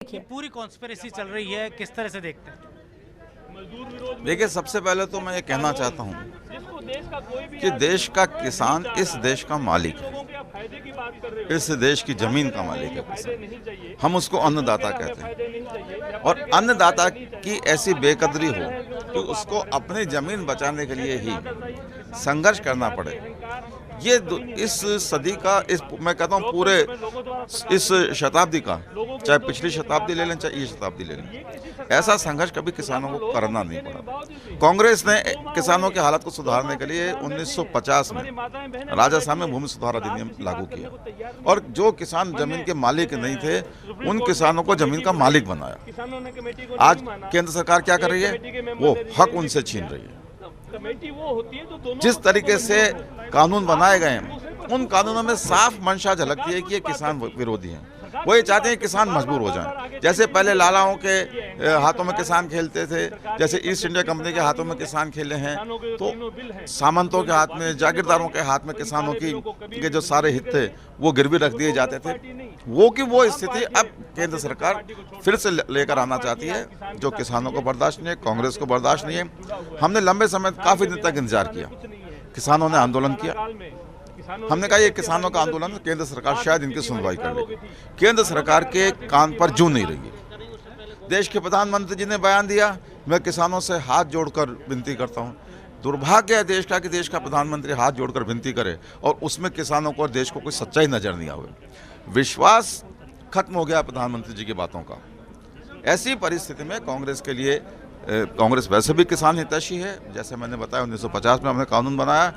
ये पूरी कॉन्स्पिरेसी चल रही है, किस तरह से देखते हैं? देखिए, सबसे पहले तो मैं ये कहना चाहता हूँ कि देश का किसान इस देश का मालिक है, इस देश की जमीन का मालिक है किसान। हम उसको अन्नदाता कहते हैं और अन्नदाता की ऐसी बेकदरी हो कि उसको अपनी जमीन बचाने के लिए ही संघर्ष करना पड़े, ये इस सदी का, इस मैं कहता हूँ पूरे इस शताब्दी का, चाहे पिछली शताब्दी ले लें चाहे ये शताब्दी ले लें, ऐसा संघर्ष कभी किसानों को करना नहीं पड़ा। कांग्रेस ने किसानों की हालत को सुधारने के लिए 1950 में राजस्थान में भूमि सुधार अधिनियम लागू किया और जो किसान जमीन के मालिक नहीं थे उन किसानों को जमीन का मालिक बनाया। आज केंद्र सरकार क्या कर रही है? वो हक उनसे छीन रही है। जिस तरीके से कानून बनाए गए हैं उन कानूनों में साफ मंशा झलकती है कि ये किसान विरोधी हैं। वो ये चाहते हैं किसान मजबूर हो जाएं। जैसे पहले लालाओं के हाथों में किसान खेलते थे, जैसे ईस्ट इंडिया कंपनी के हाथों में किसान खेले हैं, तो सामंतों के हाथ में, जागीरदारों के हाथ में किसानों के जो सारे हित थे वो गिरवी रख दिए जाते थे। वो स्थिति अब केंद्र सरकार फिर से लेकर आना चाहती है, जो किसानों को बर्दाश्त नहीं है, कांग्रेस को बर्दाश्त नहीं है। हमने लंबे समय काफी दिन तक इंतजार किया, किसानों ने आंदोलन किया। हमने कहा ये किसानों का आंदोलन केंद्र सरकार शायद इनकी सुनवाई कर लेगी। केंद्र सरकार के कान पर जू नहीं रही। देश के प्रधानमंत्री जी ने बयान दिया, मैं किसानों से हाथ जोड़कर विनती करता हूं। दुर्भाग्य है देश का कि देश का प्रधानमंत्री हाथ जोड़कर विनती करे और उसमें किसानों को और देश को कोई सच्चाई नजर नहीं आवे। विश्वास खत्म हो गया प्रधानमंत्री जी की बातों का। ऐसी परिस्थिति में कांग्रेस के लिए, कांग्रेस वैसे भी किसान हितैषी है। जैसे मैंने बताया 1950 में हमने कानून बनाया,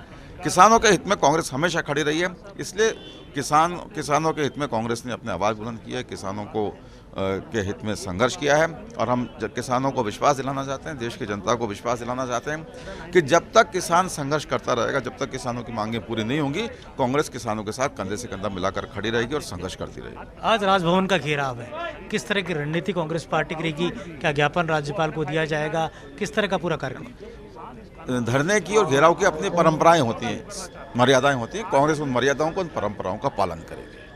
किसानों के हित में कांग्रेस हमेशा खड़ी रही है। इसलिए किसानों के हित में कांग्रेस ने अपनी आवाज़ बुलंद की है, किसानों को के हित में संघर्ष किया है। और हम किसानों को विश्वास दिलाना चाहते हैं, देश की जनता को विश्वास दिलाना चाहते हैं कि जब तक किसान संघर्ष करता रहेगा, जब तक किसानों की मांगें पूरी नहीं होंगी, कांग्रेस किसानों के साथ कंधे से कंधा मिलाकर खड़ी रहेगी और संघर्ष करती रहेगी। आज राजभवन का घेराव है, किस तरह की रणनीति कांग्रेस पार्टी करेगी? क्या ज्ञापन राज्यपाल को दिया जाएगा? किस तरह का पूरा कार्यक्रम? धरने की और घेराव की अपनी परंपराएं होती हैं, मर्यादाएं होती हैं। कांग्रेस उन मर्यादाओं को, उन परंपराओं का पालन करेगी।